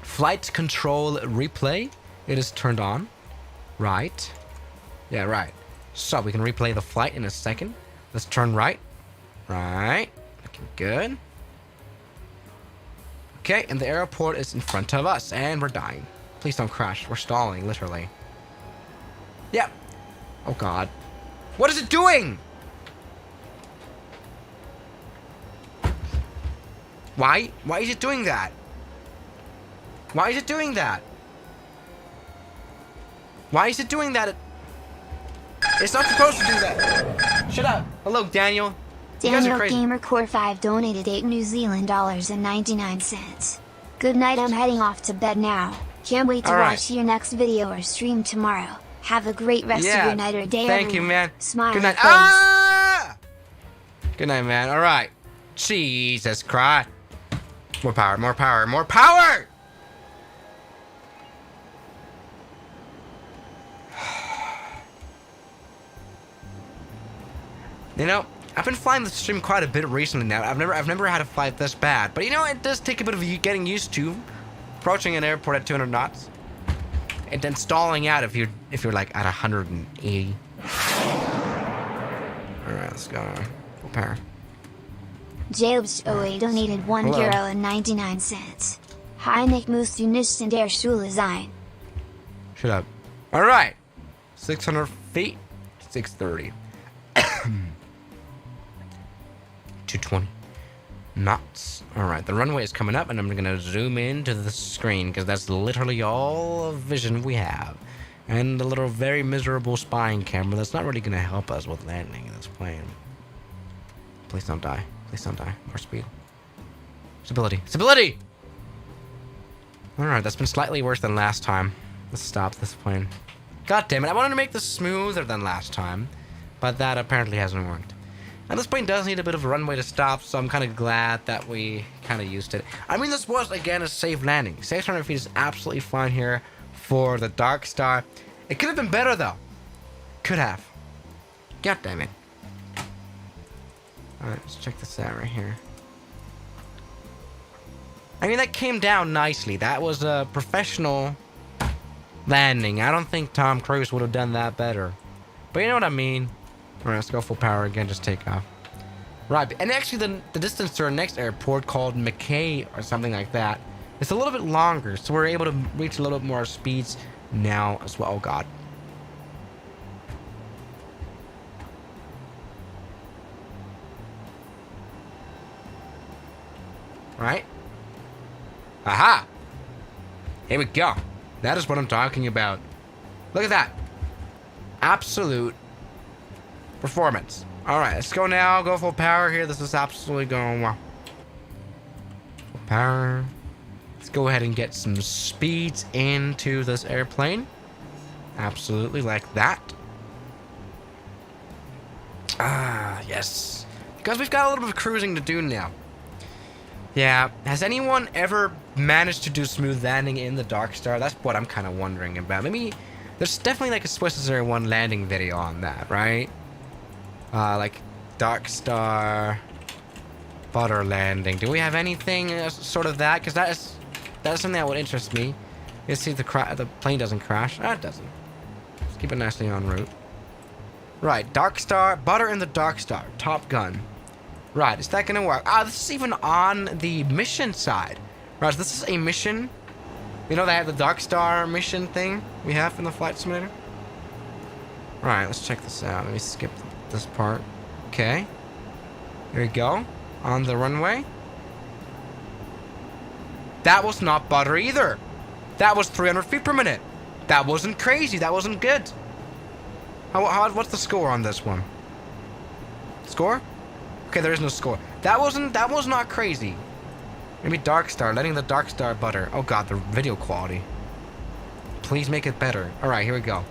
S1: flight control replay, it is turned on, right? Yeah, right. So we can replay the flight in a second. Let's turn right, looking good. Okay, and the airport is in front of us, and we're dying. Please don't crash. We're stalling, literally. Yep. Oh god. What is it doing? Why? Why is it doing that? Why is it doing that? Why is it doing that? It's not supposed to do that. Shut up. Hello, Daniel.
S3: Daniel Gamer Core 5 donated 8 New Zealand dollars and 99 cents. Good night, I'm heading off to bed now. Can't wait to watch your next video or stream tomorrow. Have a great rest of your night or day.
S1: Thank you, man.
S3: Smile.
S1: Good night. Ah! Good night, man. All right. Jesus Christ. More power, more power, more power! You know, I've been flying the stream quite a bit recently now. I've never had a flight this bad. But you know, it does take a bit of getting used to approaching an airport at 200 knots, and then stalling out if you're like at 180. All right, let's go. Full power.
S3: Jobs 08 donated €1.99. Heinig musst du nicht in der Schule sein.
S1: Shut up. All right, 600 feet, 630. 220 knots. All right, the runway is coming up, and I'm gonna zoom into the screen because that's literally all of vision we have, and a little very miserable spying camera that's not really gonna help us with landing this plane. Please don't die. Please don't die. More speed. Stability. Stability! All right, that's been slightly worse than last time. Let's stop this plane. God damn it! I wanted to make this smoother than last time, but that apparently hasn't worked. And this plane does need a bit of a runway to stop, so I'm kind of glad that we kind of used it. I mean, this was, again, a safe landing. 600 feet is absolutely fine here for the DARKSTAR. It could have been better, though. Could have. God damn it. Alright, let's check this out right here. I mean, that came down nicely. That was a professional landing. I don't think Tom Cruise would have done that better. But you know what I mean. Alright, let's go full power again, just take off. Right, and actually the distance to our next airport called McKay or something like that, it's a little bit longer, so we're able to reach a little bit more speeds now as well. Oh god. Right? Aha! Here we go. That is what I'm talking about. Look at that. Absolute performance. Alright, let's go now. Go full power here. This is absolutely going well. Full power. Let's go ahead and get some speeds into this airplane. Absolutely, like that. Ah, yes. Because we've got a little bit of cruising to do now. Yeah, has anyone ever managed to do smooth landing in the DARKSTAR? That's what I'm kind of wondering about. Maybe there's definitely like a Swiss Air 1 landing video on that, right? Like DARKSTAR butter landing. Do we have anything sort of that? Because that is something that would interest me. Let's see if the plane doesn't crash. Ah, it doesn't. Let's keep it nicely en route. Right, DARKSTAR, butter in the DARKSTAR, Top Gun. Right, is that gonna work? Ah, this is even on the mission side. Right, so this is a mission. You know, they have the DARKSTAR mission thing we have in the flight simulator. Right, let's check this out. Let me skip this part. Okay. Here we go. On the runway. That was not butter either. That was 300 feet per minute. That wasn't crazy. That wasn't good. What's the score on this one? Score? Okay, there is no score. That was not crazy. Maybe DARKSTAR, letting the DARKSTAR butter. Oh god, the video quality. Please make it better. Alright, here we go.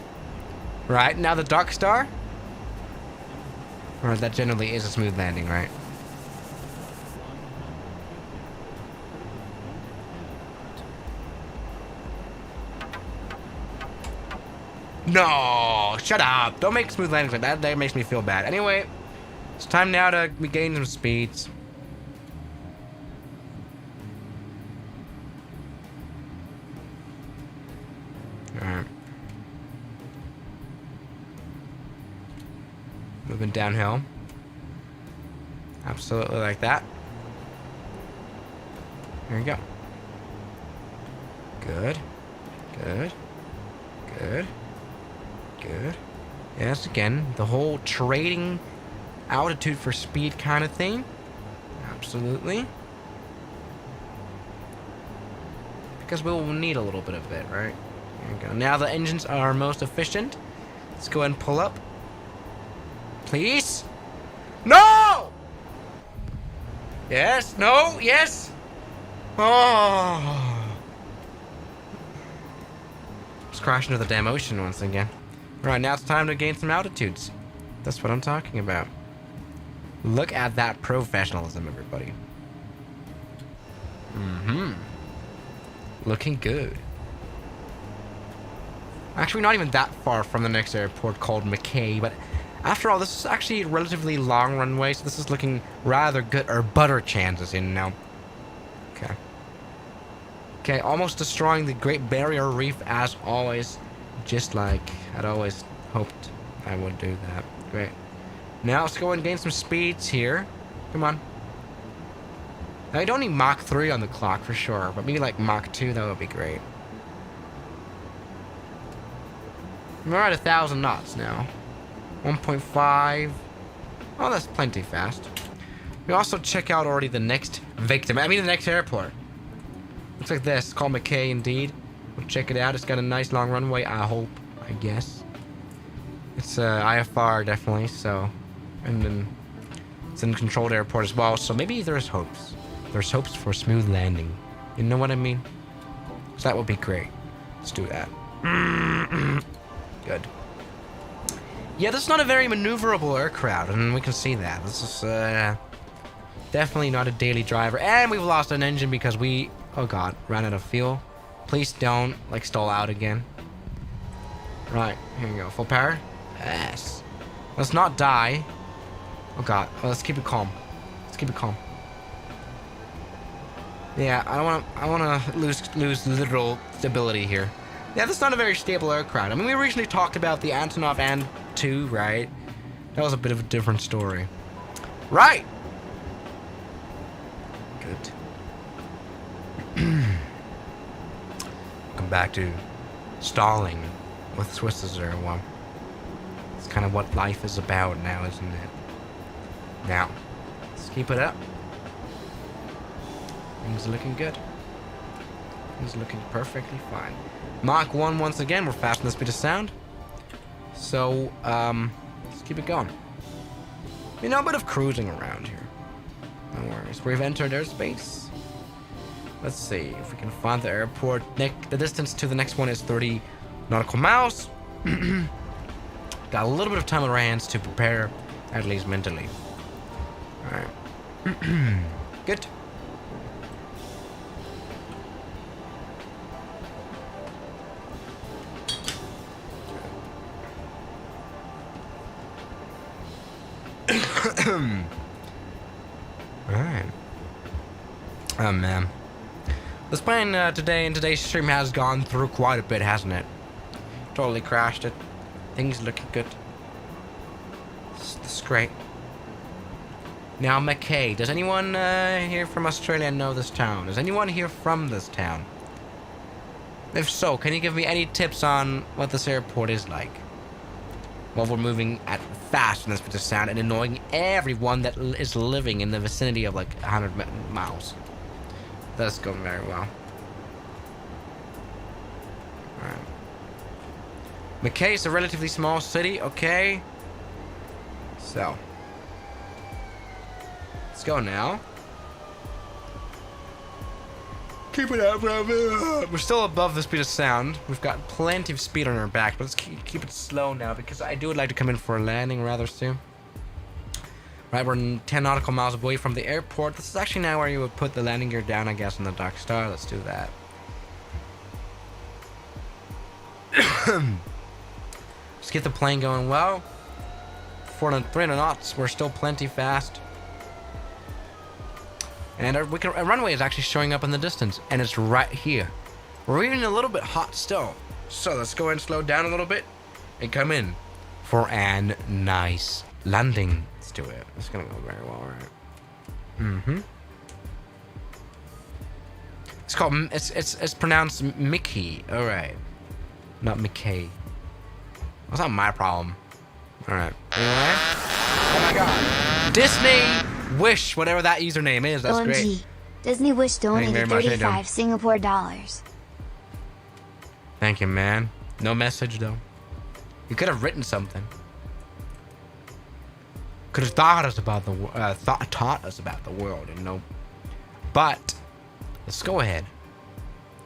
S1: Right, now the DARKSTAR. Alright, that generally is a smooth landing, right? No! Shut up! Don't make smooth landings like that. That makes me feel bad. Anyway, it's time now to regain some speeds. Alright. Moving downhill. Absolutely like that. Here we go. Good. Good. Good. Good. Yes, again, the whole trading altitude for speed kind of thing. Absolutely. Because we'll need a little bit of it, right? There we go. Now the engines are most efficient. Let's go ahead and pull up. Please? No! Yes, no, yes. Oh. Just crashing into the damn ocean once again. Right, now it's time to gain some altitudes. That's what I'm talking about. Look at that professionalism, everybody. Mm-hmm. Looking good. Actually, not even that far from the next airport called McKay, but after all, this is actually a relatively long runway, so this is looking rather good, or butter chances in now. Okay. Okay, almost destroying the Great Barrier Reef as always. Just like I'd always hoped I would do that. Great. Now let's go and gain some speeds here. Come on. Now, I don't need Mach 3 on the clock for sure, but maybe like Mach 2, that would be great. We're at 1,000 knots now. 1.5. Oh, that's plenty fast. We also check out already the next victim. I mean the next airport. Looks like this. It's called McKay indeed. We'll check it out. It's got a nice long runway, I hope. I guess. It's IFR definitely, so. And then it's in a controlled airport as well, so maybe there's hopes. There's hopes for smooth landing. You know what I mean? So that would be great. Let's do that. Good. Yeah, this is not a very maneuverable aircraft, and we can see that. This is definitely not a daily driver. And we've lost an engine because we, oh god, ran out of fuel. Please don't, like, stall out again. Right, here we go. Full power? Yes. Let's not die. Oh god, let's keep it calm. Let's keep it calm. Yeah, I don't want to lose literal stability here. Yeah, that's not a very stable aircraft. I mean, we originally talked about the Antonov An-2, right? That was a bit of a different story. Right! Good. Come back to stalling with Swiss Air One. It's kind of what life is about now, isn't it? Now, let's keep it up. Things are looking good. Things are looking perfectly fine. Mach 1 once again. We're fast in the speed of sound. So, let's keep it going. You know, a bit of cruising around here. No worries. We've entered airspace. Let's see if we can find the airport. The distance to the next one is 30 nautical miles. Got a little bit of time on our hands to prepare, at least mentally. Alright. Good. Alright. Oh man. This plane today in today's stream has gone through quite a bit, hasn't it? Totally crashed it. Things looking good. This is great. Now McKay. Does anyone here from Australia know this town? Is anyone here from this town? If so, can you give me any tips on what this airport is like? While we're moving at fast in this bit of sound and annoying everyone that is living in the vicinity of like 100 miles. That's going very well. Alright. McKay is a relatively small city, okay? So. Let's go now. Keep it up, brother. We're still above the speed of sound. We've got plenty of speed on our back, but let's keep it slow now because I would like to come in for a landing rather soon. Right, we're 10 nautical miles away from the airport. This is actually now where you would put the landing gear down, I guess, on the DARKSTAR. Let's do that. Let's get the plane going well. 300 knots. We're still plenty fast. And our runway is actually showing up in the distance, and it's right here. We're even a little bit hot still. So let's go ahead and slow down a little bit and come in for an nice landing. Let's do it. It's gonna go very well, right? It's called. It's pronounced Mickey. All right, not McKay. That's not my problem. All right. Anyway. Oh my God. Disney Wish, whatever that username is, that's
S3: OMG.
S1: great.
S3: Disney Wish donated 35 Singapore dollars.
S1: Thank you, man. No message though. You could have written something. Could have taught us about the world, you know. But let's go ahead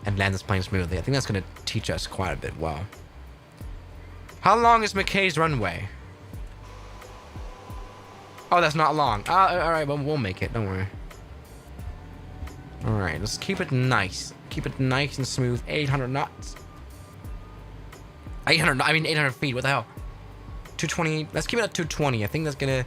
S1: and land this plane smoothly. I think that's gonna teach us quite a bit well. How long is McKay's runway? Oh, that's not long. Alright, well, we'll make it. Don't worry. Alright, let's keep it nice. Keep it nice and smooth. 800 knots. 800 feet. What the hell? 220. Let's keep it at 220. I think that's gonna...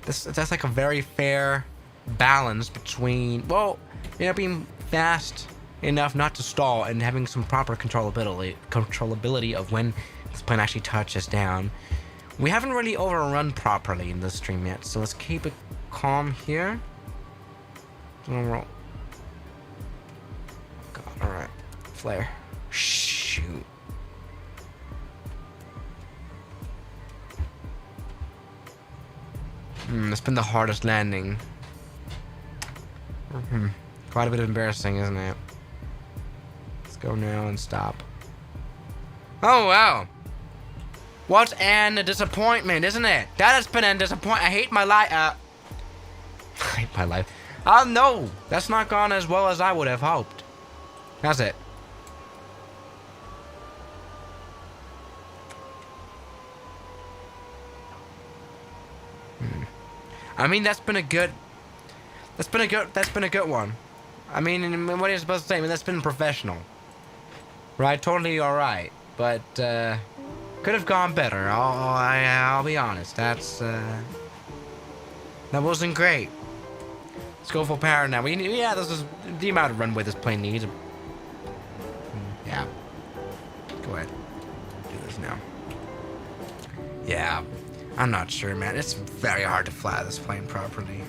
S1: That's like a very fair balance between... Well, you know, being fast enough not to stall and having some proper controllability of when this plane actually touches down. We haven't really overrun properly in this stream yet, so let's keep it calm here. God, alright. Flare. Shoot. It's been the hardest landing. Quite a bit embarrassing, isn't it? Let's go now and stop. Oh, wow. What an disappointment, isn't it? That has been a disappointment. I hate my life. I hate my life. Oh, no. That's not gone as well as I would have hoped. Has it? I mean, that's been a good one. I mean, what are you supposed to say? I mean, that's been professional. Right? Totally alright. But, could have gone better. I'll be honest. That wasn't great. Let's go full power now. Yeah, this is the amount of runway this plane needs. Yeah. Go ahead. Do this now. Yeah. I'm not sure, man. It's very hard to fly this plane properly.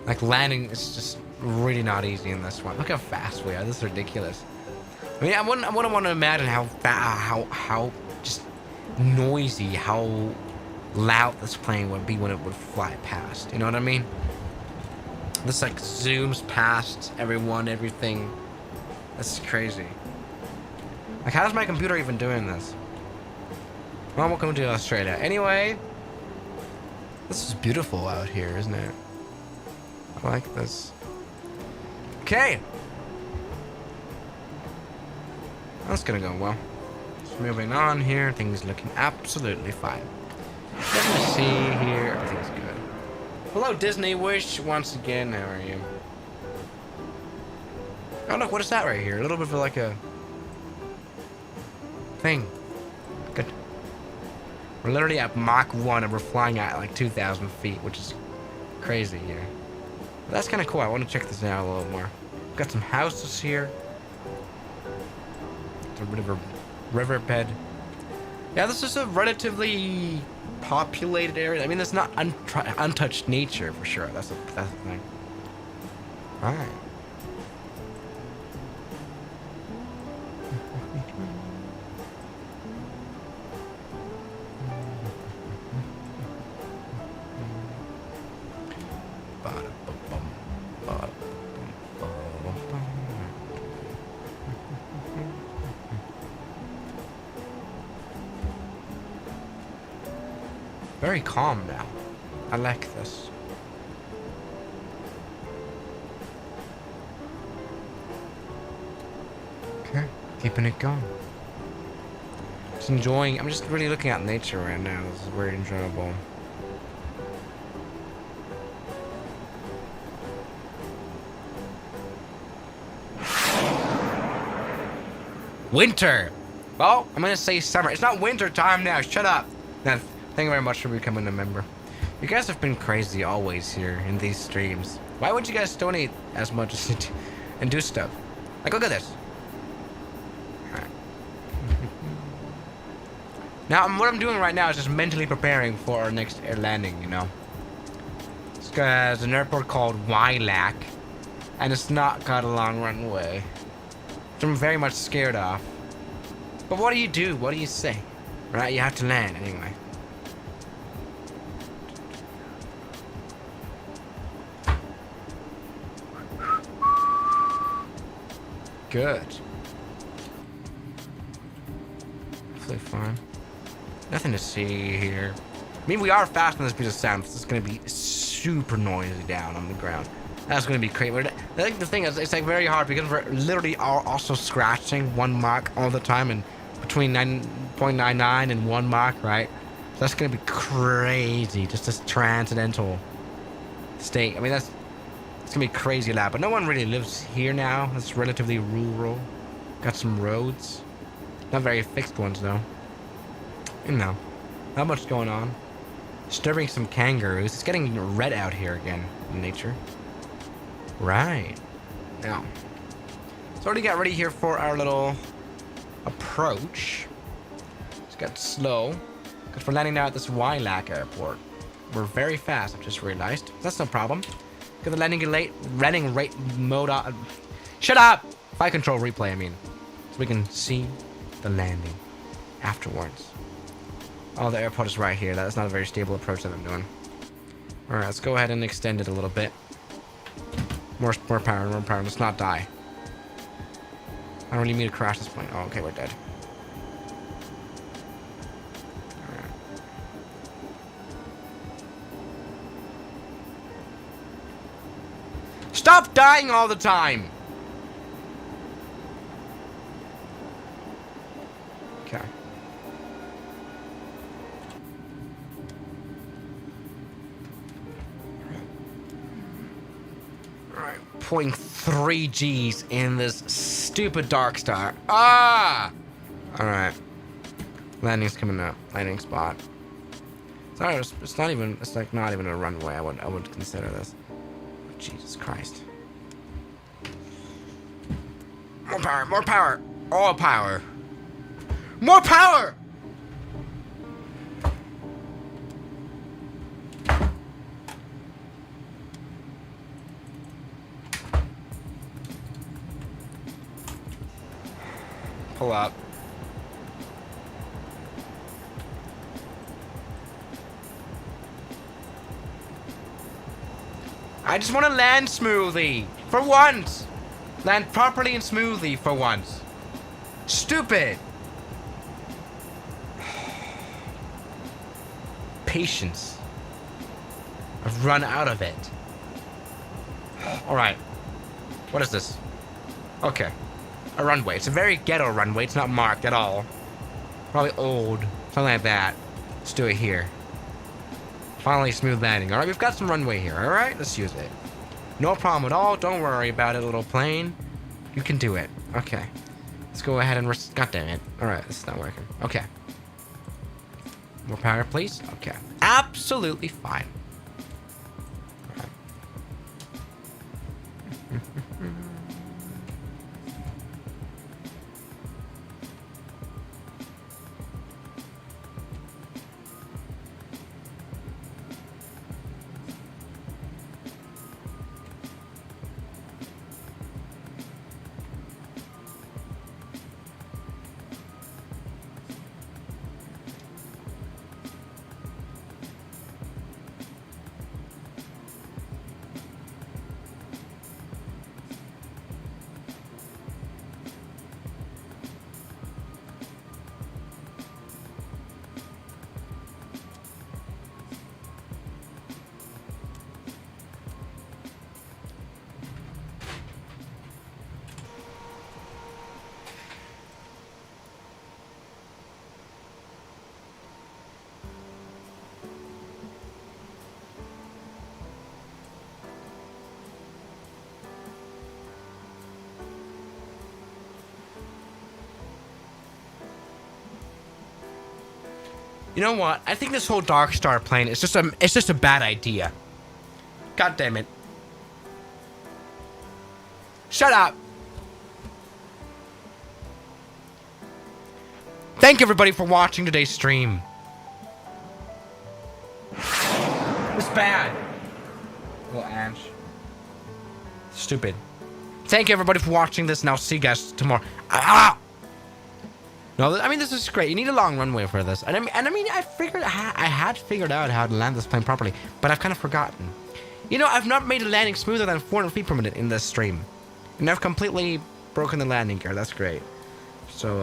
S1: Like, landing is just really not easy in this one. Look how fast we are. This is ridiculous. I mean, I wouldn't want to imagine how just noisy, how loud this plane would be when it would fly past. You know what I mean? This, like, zooms past everyone, everything. That's crazy. Like, how is my computer even doing this? Well, welcome to Australia. Anyway, this is beautiful out here, isn't it? I like this. Okay. That's gonna go well. Just moving on here. Things looking absolutely fine. Let me see here. Everything's good. Hello, Disney Wish. Once again, how are you? Oh, look, what is that right here? A little bit of like a thing. Good. We're literally at Mach 1 and we're flying at like 2,000 feet, which is crazy here. But that's kind of cool. I want to check this out a little more. We've got some houses here. It's a bit of a riverbed. Yeah, this is a relatively populated area. I mean, it's not untouched nature for sure. That's the thing. All right. Very calm now. I like this. Okay, keeping it going. Just enjoying. I'm just really looking at nature right now. This is very enjoyable. Winter. Well, I'm gonna say summer. It's not winter time now. Shut up. Now, thank you very much for becoming a member. You guys have been crazy always here in these streams. Why would you guys donate as much as you do and do stuff? Like, look at this. Alright. Now, what I'm doing right now is just mentally preparing for our next air landing, you know. There's an airport called Wylack, and it's not got a long runway. So I'm very much scared of. But what do you do? What do you say? Right, you have to land anyway. Good. Hopefully fine. Nothing to see here. I mean, we are fast on this piece of sound. This is going to be super noisy down on the ground. That's going to be crazy. I think the thing is, it's like very hard because we're literally also scratching 1 Mach all the time and between 9.99 and 1 Mach, right? So that's going to be crazy. Just this transcendental state. I mean, it's going to be crazy loud. But no one really lives here now. It's relatively rural. Got some roads. Not very fixed ones, though. You know, not much going on. Disturbing some kangaroos. It's getting red out here again in nature. Right. Now, let's So already got ready here for our little approach. Just got slow. Because we're landing now at this Lilac airport. We're very fast, I've just realized. That's no problem. Get the landing rate mode on. Shut up! Flight control replay, I mean. So we can see the landing afterwards. Oh, the airport is right here. That's not a very stable approach that I'm doing. Alright, let's go ahead and extend it a little bit. More power, more power. Let's not die. I don't really mean to crash this plane. Oh, okay, we're dead. Alright. Stop dying all the time! Okay. Alright, 0.3 G's in this stupid DARKSTAR. Ah! Alright. Landing's coming up. Landing spot. Sorry, it's not even, it's like not even a runway. I would consider this. Oh, Jesus Christ. More power, more power. All power. More power! Pull up. I just want to land smoothly. For once. Land properly and smoothly for once. Stupid. Patience. I've run out of it. Alright. What is this? Okay. A runway. It's a very ghetto runway. It's not marked at all. Probably old. Something like that. Let's do it here. Finally, smooth landing. Alright, we've got some runway here. Alright, let's use it. No problem at all. Don't worry about it, little plane. You can do it. Okay. Let's go ahead and... God damn it. Alright, this is not working. Okay. More power, please. Okay. Absolutely fine. Alright. You know what? I think this whole DARKSTAR plane is just a bad idea. God damn it. Shut up. Thank everybody for watching today's stream. It's bad. Little Ange. Stupid. Thank you everybody for watching this, and I'll see you guys tomorrow. Ah! No, I mean, this is great. You need a long runway for this. I mean, I had figured out how to land this plane properly, but I've kind of forgotten. You know, I've not made a landing smoother than 400 feet per minute in this stream. And I've completely broken the landing gear. That's great. So,